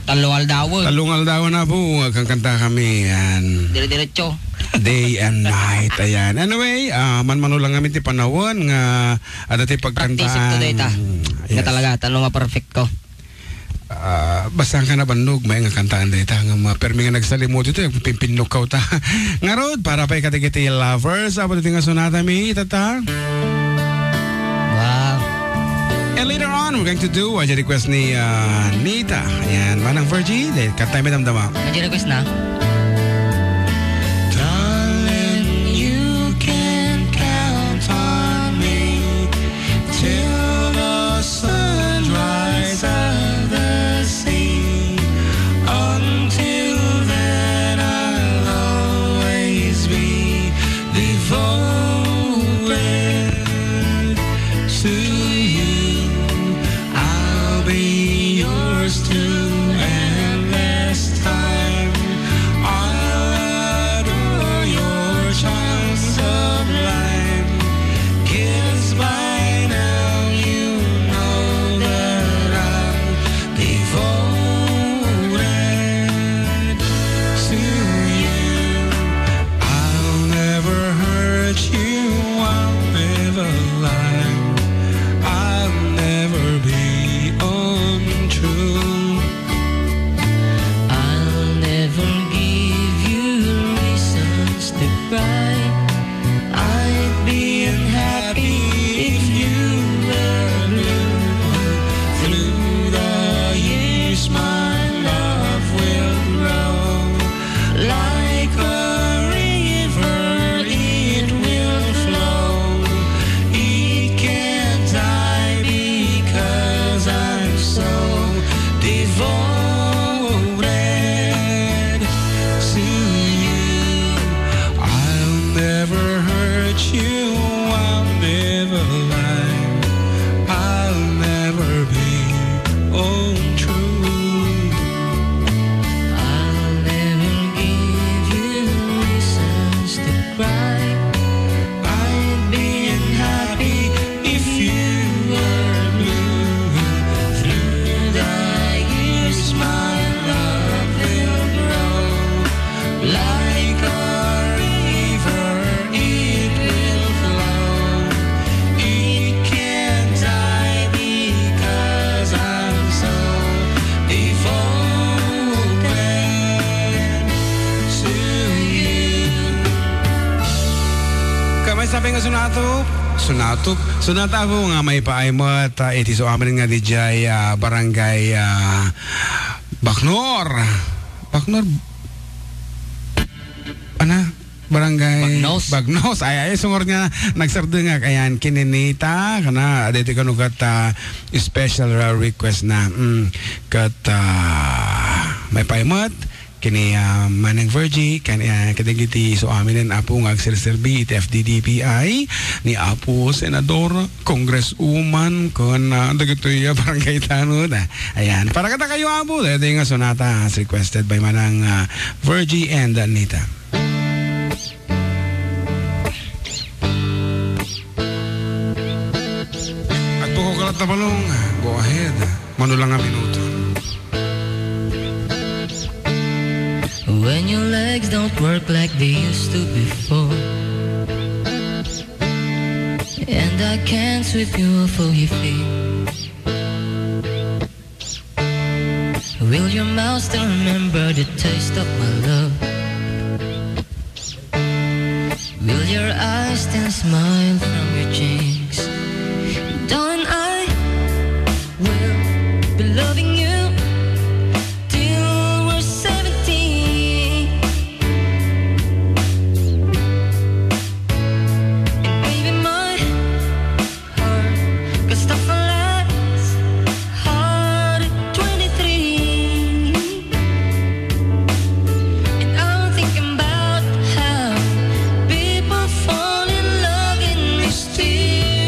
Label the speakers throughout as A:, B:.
A: Talungal daw.
B: Talungal daw na po. Kanta kami. Yan.
A: Dire-diretso.
B: Day and night. Ayan. Anyway, man-mano lang kami ti panawon nga adati pagkantaan.
A: Practice to data. Nga talaga, tanong nga perfect ko.
B: Basta ka na bandog, may nga kantaan data. Nga permi nga nagsalimot ito, yung pimpinlukaw ta. Nga rod, para pa ikatikiti lovers. Apo dito nga sunata mi, tata.
A: Wow.
B: And later on, we're going to do a request ni Nita. Ayan, Manang Virgie. Kantay may damdama.
A: May request na?
B: Sunata ako nga may paaymat iti so amin nga dijay barangay Bacnor barangay Bagnos ay sungor nga nagsardo nga kayan kininita kana adito kanugat special request na kat may paaymat kini Manang Virgie kani kadagiti so amin apo nga agserserbi iti FDDPI ni apo senador congresswoman kon dagitoy barangay tanod ayan para kata kayo apo dito nga sonata as requested by Manang Virgie and Anita. At buko kalat na balong go ahead manulang nga minuto.
A: When your legs don't work like they used to before, and I can't sweep you off of your feet, will your mouth still remember the taste of my love? Will your eyes still smile from your cheeks? Darling, I will be loving you
C: Mysterious.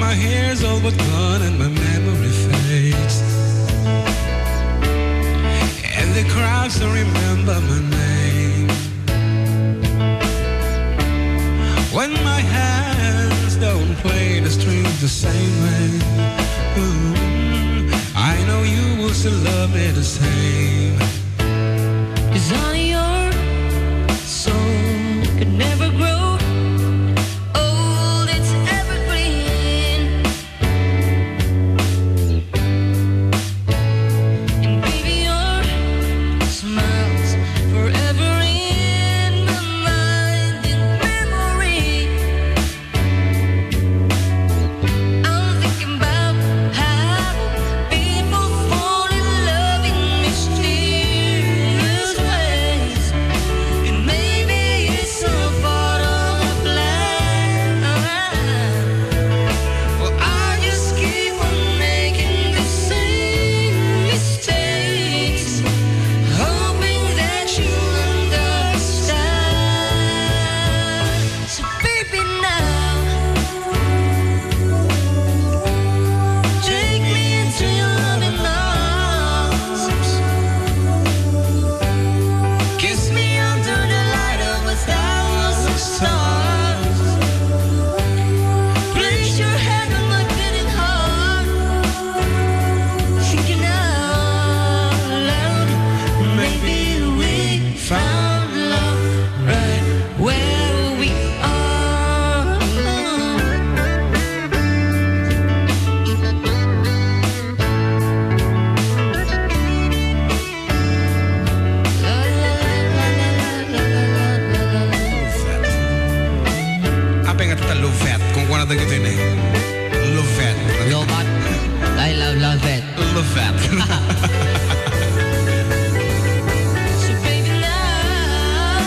B: my hair's all but gone and my memory fades, and the crowds don't remember my name. When my hands don't play the strings the same way, I know you will still love me the same.
A: 'Cause on your soul could never grow old, it's evergreen. And baby, your smile's forever in my mind and memory. I'm thinking about how people fall in love in mysterious ways, and maybe it's a part of the plan. Well, I just keep on making the same mistakes, hoping that you'll understand. So baby, now take me into your loving arms, kiss me under the light of 1,000 stars, place your hand on my beating heart, thinking out loud, maybe we found love right where we are.
B: Apa yang kata Lovet? Kung kuha natin ito eh. Lovet.
A: Lovat. I love it.
B: Lovet.
A: So baby, now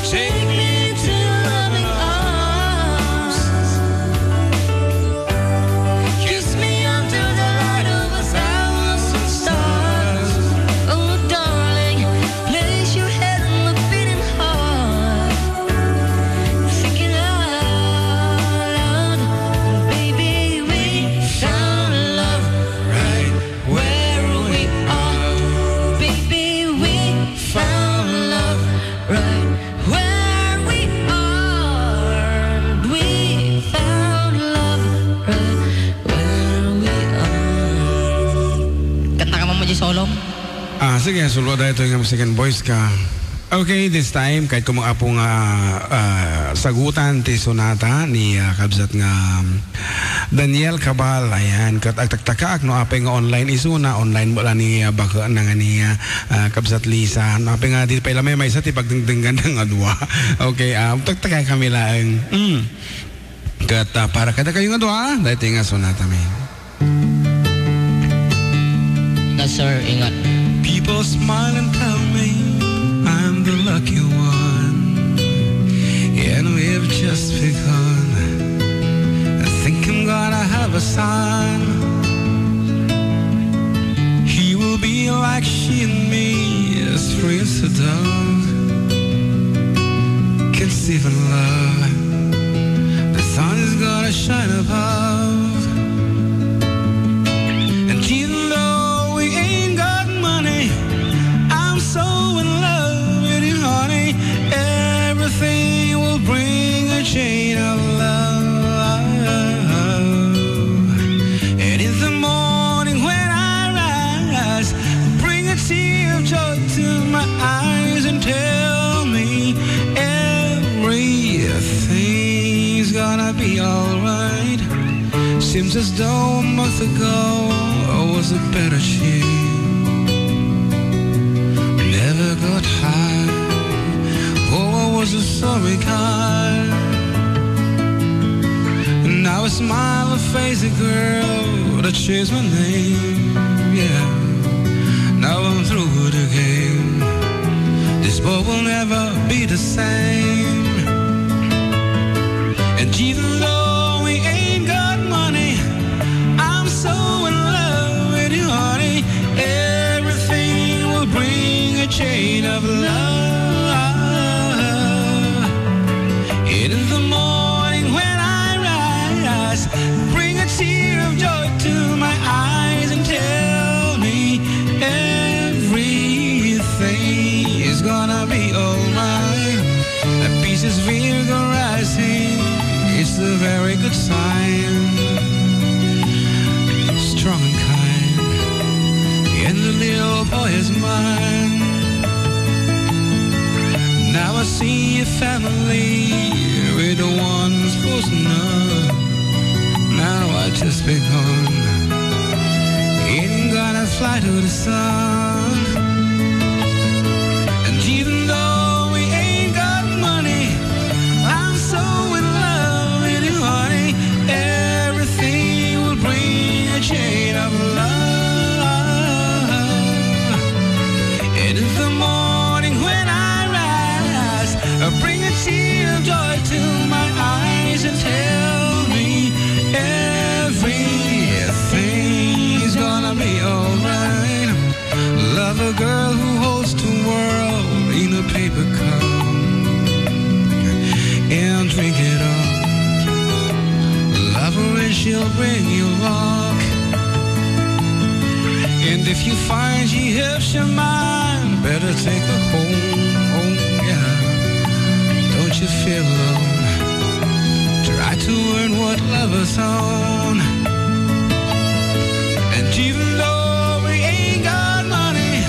A: take me into your loving arms, kiss me under the light of 1,000 stars. Oh darling, place your head on my beating heart, thinking out loud, baby, we found love right where we are. Baby, we found love right where we are. We found love right where we are. Kanta ka mo solo?
B: Sige, sulwa dahil ito yung second voice ka. Okay, this time, kahit kung mga apong sagutan ti sonata ni kabsat nga Daniel Cabal, ayan, kat agtagtakaak no apay nga online isuna, online wala ni baka na nga ni kabsat Lisa, no apay nga di pa ilamay may sa ti pagdingdingan ng adwa. Okay, tagtaka kami lang. Kat para kada kayo nga adwa, dahil nga sonata may.
A: Na sir, ingat.
B: People smile and tell me I'm the lucky one, and we've just begun. I think I'm gonna have a son. He will be like she and me, as free as a dove, conceive in love. The sun is gonna shine above, and even though we ain't got money, I'm so in love with you, honey. Everything will bring a chain of love. And in the morning when I rise, bring a tear of joy to my eyes and tell me everything's gonna be alright. Seems as though a month ago was a better year. Never got high, oh I was a sorry guy. Now I smile and face a girl that changed my name. Yeah, now I'm through with the game. This boy will never be the same. And even though we ain't got money, I'm so in love with you, honey. Everything will bring a chain of love. And in the morning when good sign. Strong and kind, and the little boy is mine. Now I see your family, we're the ones close enough. Now I just begun, ain't gonna fly to the sun. And even though we ain't got money, I'm so in love with you, honey. Everything will bring a chain of love. And in the morning when I rise, I'll bring a tear of joy to my eyes and tell me everything's gonna be alright. Love a girl who holds the world in a paper cup and drink it up. Love her and she'll bring you luck. And if you find she helps your mind, better take her home. Oh yeah, don't you feel alone? Try to earn what lovers own. And even though we ain't got money,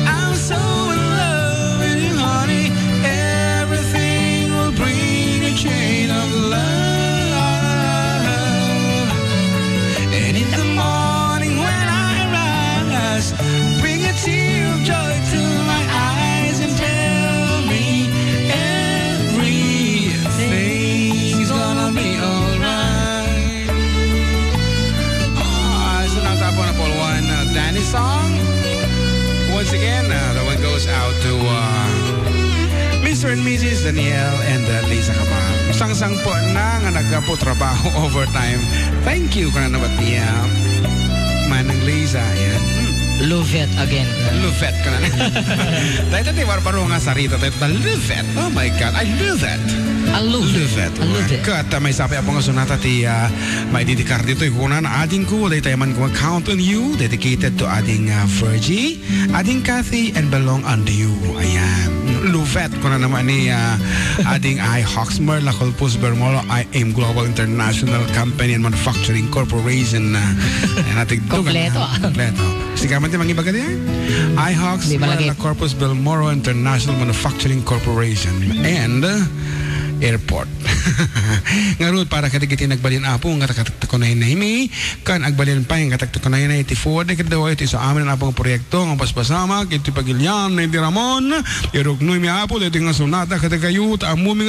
B: I'm so in love with you, honey. Everything will bring a chain of love. And in the morning when I rise, bring a tear of joy to my eyes and tell me everything's gonna be alright. So now that one upon one Danny song. Once again, that one goes out to Mr. and Mrs. Daniel and Lisa Kamal. Sang-sang po na nga nagpo-trabaho overtime. Thank you kana naman niya. Manang Lisa, yan.
A: Love it again.
B: Love it ka na. Dahil tayo barbaro nga sa rito. Tayo love it. Oh my God, I love it.
A: I love it. I love it.
B: Kat may sabi po nga sunata ti may didikar dito ikunan na ading ko. Dahil tayo man ko count on you. Dedicated to ading Fergie, ading Kathy, and belong unto you. Ayan. Luvet ko na naman ni ading I Hawksmer, Lacolpus, Bermolo, I Am Global International Company and Manufacturing Corporation.
A: Kompleto.
B: Kompleto. Sige man tayo mga iba ka diyan. I Hawksmer, Lacolpus, Bermolo International Manufacturing Corporation and Airport. Ngarud para katigiti nagbalin apo nga takatakonay na ini kan agbalin pa nga takatakonay na iti forward ket daw iti sa amin ang apong proyekto nga paspasama iti pagilyan na iti Ramon irugnoy mi apo iti nga sunata katakayut amo mi